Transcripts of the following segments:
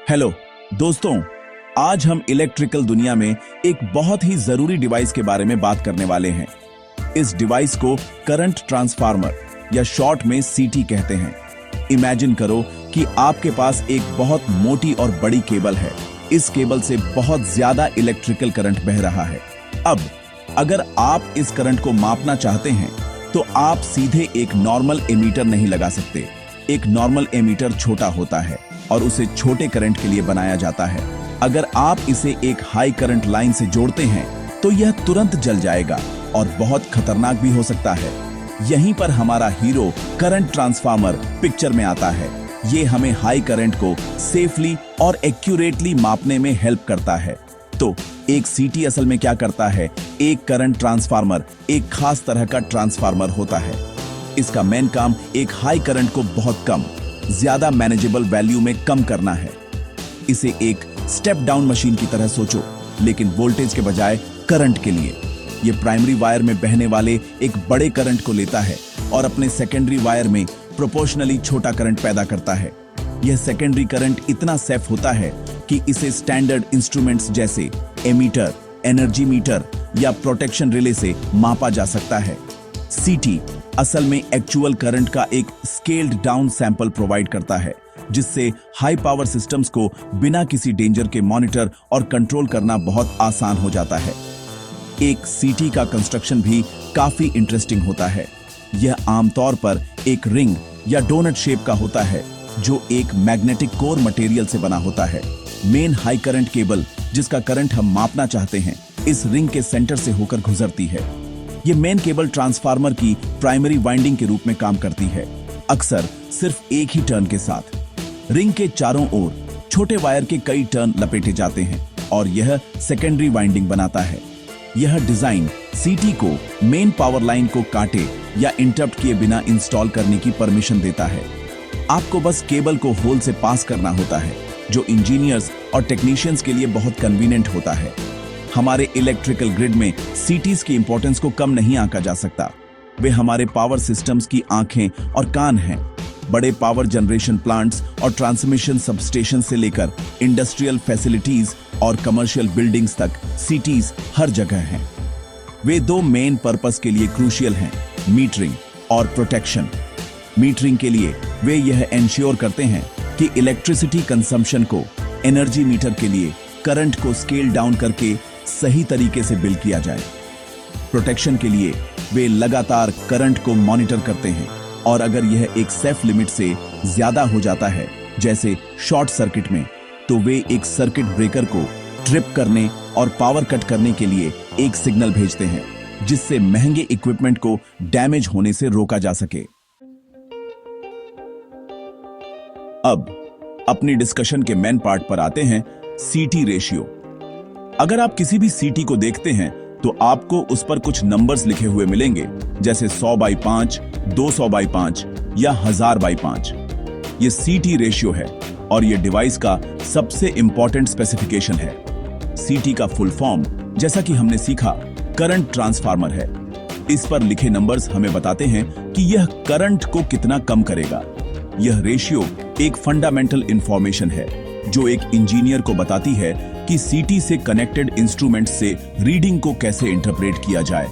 Hello दोस्तों, आज हम इलेक्ट्रिकल दुनिया में एक बहुत ही जरूरी डिवाइस के बारे में बात करने वाले हैं। इस डिवाइस को करंट ट्रांसफार्मर या शॉर्ट में सीटी कहते हैं। इमेजिन करो कि आपके पास एक बहुत मोटी और बड़ी केबल है। इस केबल से बहुत ज्यादा इलेक्ट्रिकल करंट बह रहा है। अब अगर आप इस करंट को मापना चाहते हैं तो आप सीधे एक नॉर्मल एमीटर नहीं लगा सकते। एक नॉर्मल एमीटर छोटा होता है और उसे छोटे करंट के लिए बनाया जाता है। अगर आप इसे एक हाई करंट लाइन से जोड़ते हैं तो यह तुरंत जल जाएगा और बहुत खतरनाक भी हो सकता है। यहीं पर हमारा हीरो करंट ट्रांसफार्मर पिक्चर में आता है। ये हमें हाई करंट को सेफली और एक्यूरेटली मापने में हेल्प करता है। तो एक सीटी असल में क्या करता है? एक करंट ट्रांसफार्मर एक खास तरह का ट्रांसफार्मर होता है। इसका मेन काम एक हाई करंट को बहुत कम, ज्यादा मैनेजेबल वैल्यू में कम करना है। इसे एक स्टेप डाउन मशीन की तरह सोचो, लेकिन वोल्टेज के बजाय करंट के लिए। यह प्राइमरी वायर में बहने वाले एक बड़े करंट को लेता है और अपने सेकेंडरी वायर में प्रोपोर्शनली छोटा करंट पैदा करता है। यह सेकेंडरी करंट इतना सेफ होता है कि इसे स्टैंडर्ड इंस्ट्रूमेंट्स जैसे एमीटर, एनर्जी मीटर या प्रोटेक्शन रिले से मापा जा सकता है। सीटी असल में एक्चुअल करंट का एक स्केल्ड डाउन सैंपल प्रोवाइड करता है, जिससे हाई पावर सिस्टम्स को बिना किसी डेंजर के मॉनिटर और कंट्रोल करना बहुत आसान हो जाता है। एक सीटी का कंस्ट्रक्शन भी काफी इंटरेस्टिंग होता है। यह आमतौर पर एक रिंग या डोनट शेप का होता है, जो एक मैग्नेटिक कोर मटेरियल से बना होता है। मेन हाई करंट केबल, जिसका करंट हम मापना चाहते हैं, इस रिंग के सेंटर से होकर गुजरती है। ये मेन केबल ट्रांसफार्मर की प्राइमरी वाइंडिंग के रूप में काम करती है, अक्सर सिर्फ एक ही टर्न के साथ। रिंग के चारों ओर छोटे वायर के कई टर्न लपेटे जाते हैं और यह सेकेंडरी वाइंडिंग बनाता है। यह डिजाइन सीटी को मेन पावर लाइन को काटे या इंटरप्ट किए बिना इंस्टॉल करने की परमिशन देता है। आपको बस केबल को होल से पास करना होता है, जो इंजीनियर्स और टेक्नीशियंस के लिए बहुत कन्वीनियंट होता है। हमारे इलेक्ट्रिकल ग्रिड में सीटीज की इंपॉर्टेंस को कम नहीं आंका जा सकता। वे हमारे पावर सिस्टम्स की आंखें और कान हैं। बड़े पावर जनरेशन प्लांट्स और ट्रांसमिशन सबस्टेशन से लेकर इंडस्ट्रियल फैसिलिटीज और कमर्शियल बिल्डिंग्स तक सीटीज हर जगह हैं। वे दो मेन पर्पस के लिए क्रूशियल हैं, मीटरिंग और प्रोटेक्शन। मीटरिंग के लिए वे यह एंश्योर करते हैं कि इलेक्ट्रिसिटी कंजम्पशन को एनर्जी मीटर के लिए करंट को स्केल डाउन करके सही तरीके से बिल किया जाए। प्रोटेक्शन के लिए वे लगातार करंट को मॉनिटर करते हैं और अगर यह एक सेफ लिमिट से ज्यादा हो जाता है, जैसे शॉर्ट सर्किट में, तो वे एक सर्किट ब्रेकर को ट्रिप करने और पावर कट करने के लिए एक सिग्नल भेजते हैं, जिससे महंगे इक्विपमेंट को डैमेज होने से रोका जा सके। अब अपनी डिस्कशन के मेन पार्ट पर आते हैं, सीटी रेशियो। अगर आप किसी भी सीटी को देखते हैं तो आपको उस पर कुछ नंबर्स लिखे हुए मिलेंगे, जैसे 100/5, 200/5 या 1000/5। यह सीटी रेशियो है और यह डिवाइस का सबसे इंपॉर्टेंट स्पेसिफिकेशन है। सीटी का फुल फॉर्म, जैसा कि हमने सीखा, करंट ट्रांसफार्मर है। इस पर लिखे नंबर्स हमें बताते हैं कि यह करंट को कितना कम करेगा। यह रेशियो एक फंडामेंटल इंफॉर्मेशन है जो एक इंजीनियर को बताती है कि सीटी से कनेक्टेड इंस्ट्रूमेंट से रीडिंग को कैसे इंटरप्रेट किया जाए।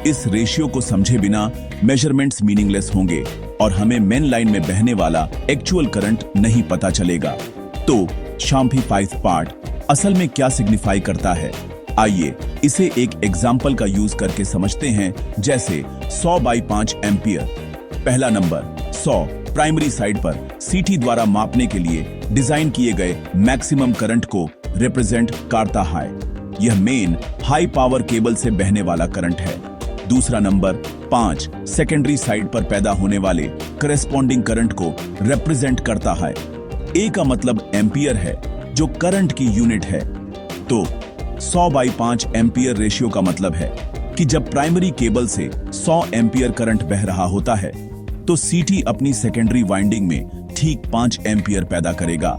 इस रेशियो को समझे बिना मेजरमेंट्स मीनिंगलेस होंगे और हमें मेन लाइन में बहने वाला एक्चुअल करंट नहीं पता चलेगा। तो शॉम्पिफाइड पार्ट असल में क्या सिग्निफाई करता है? आइए इसे एक एग्जाम्पल का यूज करके समझते हैं, जैसे 100/5 एम्पियर। पहला नंबर 100 प्राइमरी साइड पर सीटी द्वारा मापने के लिए डिजाइन किए गए मैक्सिमम करंट को रिप्रेजेंट करता है। यह मेन हाई पावर केबल से बहने वाला करंट है। दूसरा नंबर 5 सेकेंडरी साइड पर पैदा होने वाले करेस्पॉन्डिंग करंट को रिप्रेजेंट करता है। ए का मतलब एम्पियर है, जो करंट की यूनिट है। तो 100/5 एम्पियर रेशियो का मतलब है कि जब प्राइमरी केबल से 100 एम्पियर करंट बह रहा होता है तो सीटी अपनी सेकेंडरी वाइंडिंग में ठीक 5 एम्पियर पैदा करेगा।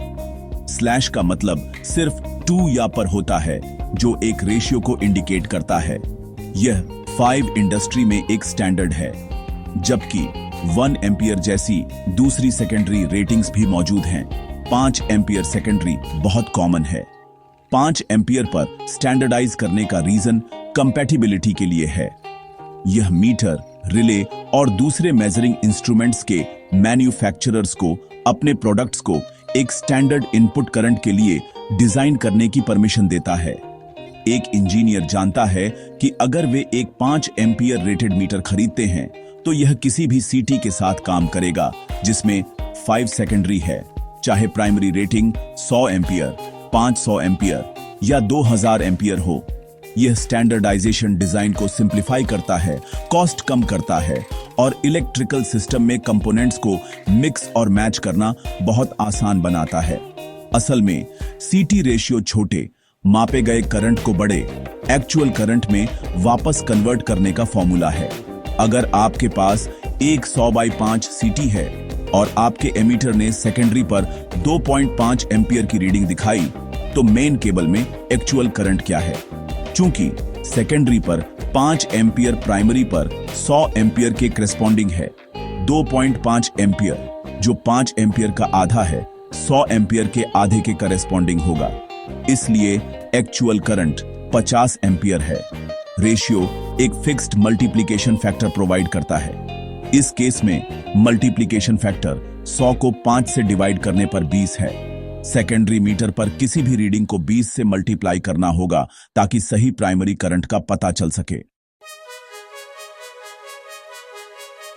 स्लैश का मतलब सिर्फ 2 या पर होता है, जो एक रेशियो को इंडिकेट करता है। यह 5 इंडस्ट्री में एक स्टैंडर्ड है, जबकि 1 एम्पियर जैसी दूसरी सेकेंडरी रेटिंग्स भी मौजूद हैं। 5 एम्पियर सेकेंडरी बहुत कॉमन है। 5 एम्पियर पर स्टैंडर्डाइज करने का रीजन कंपैटिबिलिटी के लिए है। यह मीटर, रिले और दूसरे मेजरिंग इंस्ट्रूमेंट्स के मैन्युफैक्चरर्स को अपने प्रोडक्ट्स को एक स्टैंडर्ड इनपुट करंट के लिए डिजाइन करने की परमिशन देता है। एक इंजीनियर जानता है कि अगर वे एक 5 एम्पियर रेटेड मीटर खरीदते हैं तो यह किसी भी सीटी के साथ काम करेगा जिसमें 5 सेकेंडरी है, चाहे प्राइमरी रेटिंग 100 एम्पियर, 500 एम्पियर या 2000 एम्पियर हो। यह स्टैंडर्डाइजेशन डिजाइन को सिंप्लीफाई करता है, कॉस्ट कम करता है और इलेक्ट्रिकल सिस्टम में कंपोनेंट्स को मिक्स और मैच करना बहुत आसान बनाता है। असल में सीटी रेशियो छोटे, मापे गए करंट को बड़े एक्चुअल करंट में वापस कन्वर्ट करने का फॉर्मूला है। अगर आपके पास एक 100/5 सीटी है और आपके एमीटर ने सेकेंडरी पर 2.5 एम्पियर की रीडिंग दिखाई, तो मेन केबल में एक्चुअल करंट क्या है? चूंकि सेकेंडरी पर 5 एम्पियर प्राइमरी पर 100 एम्पियर के करेस्पॉन्डिंग है, 2.5 एम्पियर जो 5 एम्पियर का आधा है 100 एम्पियर के आधे के करेस्पॉन्डिंग होगा। इसलिए एक्चुअल करंट 50 एम्पियर है। रेशियो एक फिक्स्ड मल्टीप्लिकेशन फैक्टर प्रोवाइड करता है। इस केस में मल्टीप्लिकेशन फैक्टर 100 को 5 से डिवाइड करने पर 20 है। सेकेंडरी मीटर पर किसी भी रीडिंग को 20 से मल्टीप्लाई करना होगा ताकि सही प्राइमरी करंट का पता चल सके।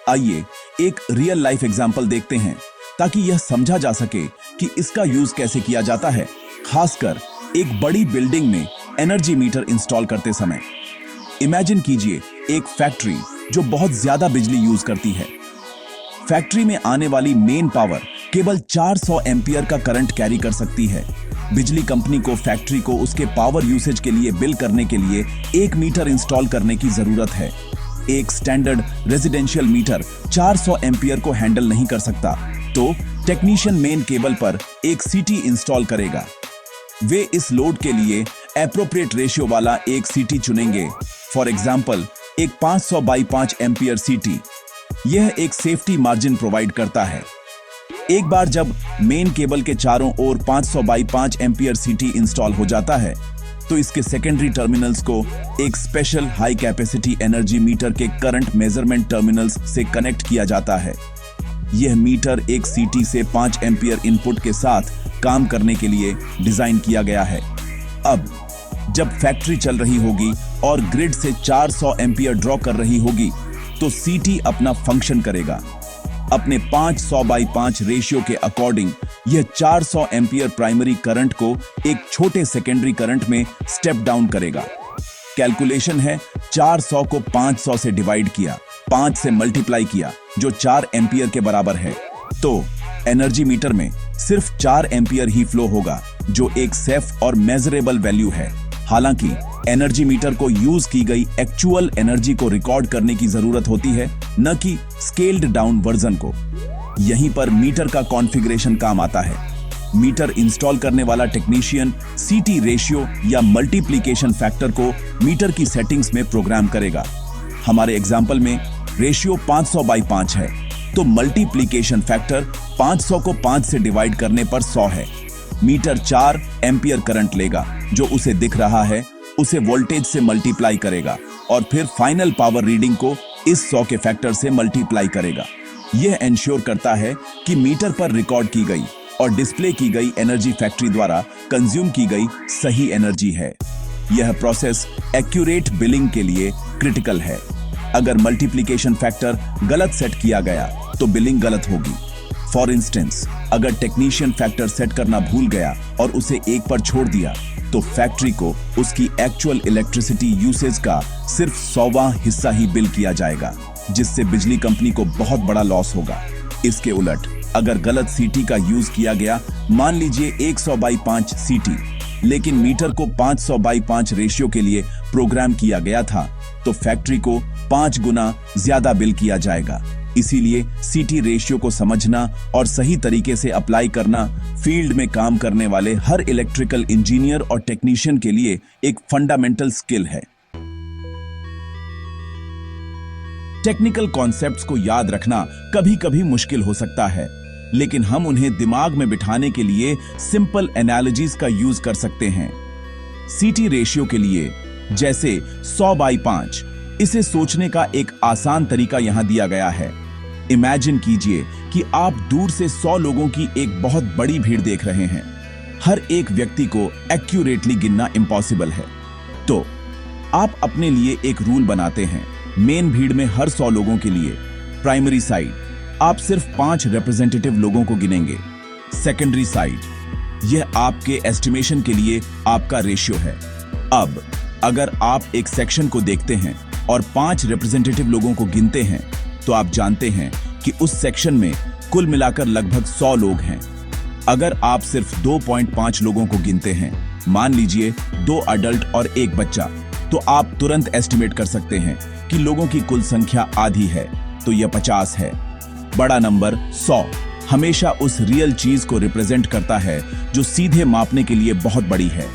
आइए एक रियल लाइफ एग्जांपल देखते हैं ताकि यह समझा जा सके कि इसका यूज कैसे किया जाता है, खासकर एक बड़ी बिल्डिंग में एनर्जी मीटर इंस्टॉल करते समय। इमेजिन कीजिए एक फैक्ट्री जो बहुत ज्यादा बिजली यूज करती है। फैक्ट्री में आने वाली मेन पावर केवल 400 एम्पियर का करंट कैरी कर सकती है। बिजली कंपनी को फैक्ट्री को उसके पावर यूसेज के लिए बिल करने के लिए एक मीटर इंस्टॉल करने की जरूरत है। एक स्टैंडर्ड रेजिडेंशियल मीटर 400 एम्पियर को हैंडल नहीं कर सकता, तो टेक्नीशियन मेन केबल पर एक सीटी इंस्टॉल करेगा। वे इस लोड के लिए एप्रोप्रिएट रेशियो वाला एक सीटी चुनेंगे। फॉर एग्जाम्पल एक 500/5 एम्पियर सीटी। यह एक सेफ्टी मार्जिन प्रोवाइड करता है। एक बार जब मेन केबल के चारों ओर 500/5 एम्पियर सीटी इंस्टॉल हो जाता है, तो इसके सेकेंडरी टर्मिनल्स को एक special high capacity energy meter के करंट मेजरमेंट टर्मिनल्स से कनेक्ट किया जाता है। यह मीटर एक सीटी से 5 एम्पियर इनपुट के साथ काम करने के लिए डिजाइन किया गया है। अब जब फैक्ट्री चल रही होगी और ग्रिड से 400 एम्पियर ड्रॉ कर रही होगी, तो सीटी अपना फंक्शन करेगा। अपने 500/5 रेशियो के अकॉर्डिंग यह 400 एम्पियर प्राइमरी करंट को एक छोटे सेकेंडरी करंट में स्टेप डाउन करेगा। कैलकुलेशन है 400 को 500 से डिवाइड किया, 5 से मल्टीप्लाई किया, जो 4 एम्पियर के बराबर है। तो एनर्जी मीटर में सिर्फ 4 एम्पियर ही फ्लो होगा, जो एक सेफ और मेजरेबल वैल्यू है। हालांकि एनर्जी मीटर को यूज की गई एक्चुअल एनर्जी को रिकॉर्ड करने की जरूरत होती है, न कि स्केल्ड डाउन वर्जन को। यहीं पर मीटर का कॉन्फ़िगरेशन काम आता है। मीटर इंस्टॉल करने वाला टेक्नीशियन सीटी रेशियो या मल्टीप्लिकेशन फैक्टर को मीटर की सेटिंग्स में प्रोग्राम करेगा। हमारे एग्जाम्पल में रेशियो 500/5 है, तो मल्टीप्लिकेशन फैक्टर 500 को 5 से डिवाइड करने पर 100 है। मीटर 4 एम्पियर करंट लेगा, जो उसे दिख रहा है, उसे वोल्टेज से मल्टीप्लाई करेगा और फिर फाइनल पावर रीडिंग को इस 100 के फैक्टर से मल्टीप्लाई करेगा। यह एंश्योर करता है कि मीटर पर रिकॉर्ड की गई और डिस्प्ले की गई एनर्जी फैक्ट्री द्वारा कंज्यूम की गई सही एनर्जी है। यह प्रोसेस एक्यूरेट बिलिंग के लिए क्रिटिकल है। अगर मल्टीप्लिकेशन फैक्टर गलत सेट किया गया तो बिलिंग गलत होगी। फॉर इंस्टेंस, अगर टेक्नीशियन फैक्टर सेट करना भूल गया और उसे 1 पर छोड़ दिया, तो फैक्ट्री को उसकी एक्चुअल इलेक्ट्रिसिटी यूसेज का सिर्फ 100वां हिस्सा ही बिल किया जाएगा, जिससे बिजली कंपनी को बहुत बड़ा लॉस होगा। इसके उलट अगर गलत सीटी का यूज किया गया, मान लीजिए 100/5 सीटी, लेकिन मीटर को 500/5 रेशियो के लिए प्रोग्राम किया गया था, तो फैक्ट्री को 5 गुना ज्यादा बिल किया जाएगा। इसीलिए सीटी रेशियो को समझना और सही तरीके से अप्लाई करना फील्ड में काम करने वाले हर इलेक्ट्रिकल इंजीनियर और टेक्नीशियन के लिए एक फंडामेंटल स्किल है। टेक्निकल कॉन्सेप्ट्स को याद रखना कभी-कभी मुश्किल हो सकता है, लेकिन हम उन्हें दिमाग में बिठाने के लिए सिंपल एनालॉजीज का यूज कर सकते हैं। सीटी रेशियो के लिए जैसे 100/5, इसे सोचने का एक आसान तरीका यहां दिया गया है। इमेजिन कीजिए कि आप दूर से 100 लोगों की एक बहुत बड़ी भीड़ देख रहे हैं। हर एक व्यक्ति को एक्यूरेटली गिनना इम्पॉसिबल है, तो आप अपने लिए एक रूल बनाते हैं। मेन भीड़ में हर 100 लोगों के लिए प्राइमरी साइड आप सिर्फ 5 रिप्रेजेंटेटिव लोगों को गिनेंगे। सेकेंडरी साइड, यह आपके एस्टिमेशन के लिए आपका रेशियो है। अब अगर आप एक सेक्शन को देखते हैं और 5 रिप्रेजेंटेटिव लोगों को गिनते हैं, तो आप जानते हैं कि उस सेक्शन में कुल मिलाकर लगभग 100 लोग हैं। अगर आप सिर्फ 2.5 लोगों को गिनते हैं, मान लीजिए 2 अडल्ट और 1 बच्चा, तो आप तुरंत एस्टिमेट कर सकते हैं कि लोगों की कुल संख्या आधी है, तो यह 50 है। बड़ा नंबर 100 हमेशा उस रियल चीज को रिप्रेजेंट करता है जो सीधे मापने के लिए बहुत बड़ी है।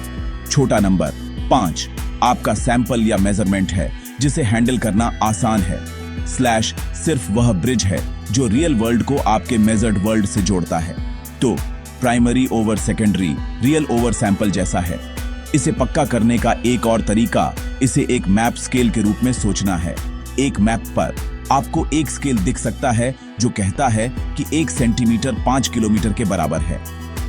छोटा नंबर 5 आपका सैंपल या मेजरमेंट है जिसे हैंडल करना आसान है। स्लैश सिर्फ वह ब्रिज है जो रियल वर्ल्ड को आपके मेजर्ड वर्ल्ड से जोड़ता है। तो primary over secondary, real over sample जैसा है। इसे पक्का करने का एक और तरीका इसे एक मैप स्केल के रूप में सोचना है। एक मैप पर आपको एक स्केल दिख सकता है जो कहता है कि 1 सेंटीमीटर 5 किलोमीटर के बराबर है।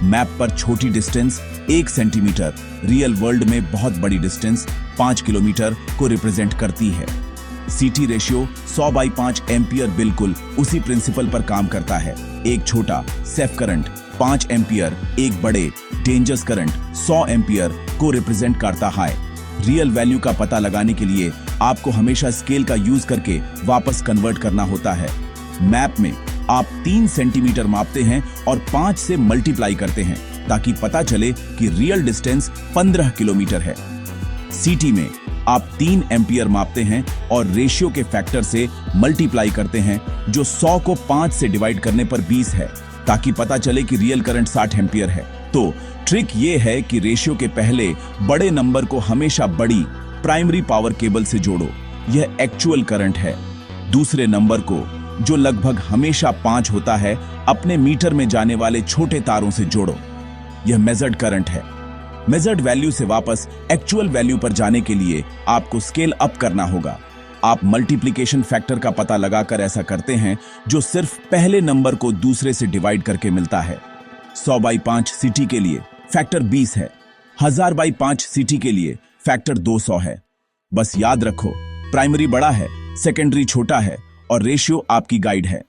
मैप पर छोटी डिस्टेंस 1 सेंटीमीटर रियल वर्ल्ड में बहुत बड़ी डिस्टेंस 5 किलोमीटर को रिप्रेजेंट करती है। सीटी रेशियो 100/5 एम्पियर बिल्कुल उसी प्रिंसिपल पर काम करता है। एक छोटा सेफ करंट 5 एम्पियर, एक बड़े डेंजरस करंट 100 एम्पियर को रिप्रेजेंट करता है। रियल वैल्यू का पता लगाने के लिए आपको हमेशा स्केल का यूज करके वापस कन्वर्ट करना होता है। मैप में आप 3 सेंटीमीटर मापते हैं और 5 से मल्टीप्लाई करते हैं ताकि पता चले कि रियल डिस्टेंस 15 किलोमीटर है। सीटी में आप 3 एम्पियर मापते हैं और रेशियो के फैक्टर से मल्टीप्लाई करते हैं जो 100 को 5 से डिवाइड करने पर 20 है ताकि पता चले कि रियल करंट 60 एम्पियर है। तो ट्रिक ये है कि रेशियो के पहले बड़े नंबर को हमेशा बड़ी प्राइमरी पावर केबल से जोड़ो, यह एक्चुअल करंट है। दूसरे नंबर को जो लगभग हमेशा 5 होता है अपने मीटर में जाने वाले छोटे तारों से जोड़ो, यह मेजर्ड करंट है। मेजर्ड वैल्यू से वापस एक्चुअल वैल्यू पर जाने के लिए आपको स्केल अप करना होगा। आप मल्टीप्लिकेशन फैक्टर का पता लगाकर ऐसा करते हैं जो सिर्फ पहले नंबर को दूसरे से डिवाइड करके मिलता है। 100/5 सीटी के लिए फैक्टर 20 है। 1000/5 सीटी के लिए फैक्टर 200 है। बस याद रखो, प्राइमरी बड़ा है, सेकेंडरी छोटा है और रेशियो आपकी गाइड है।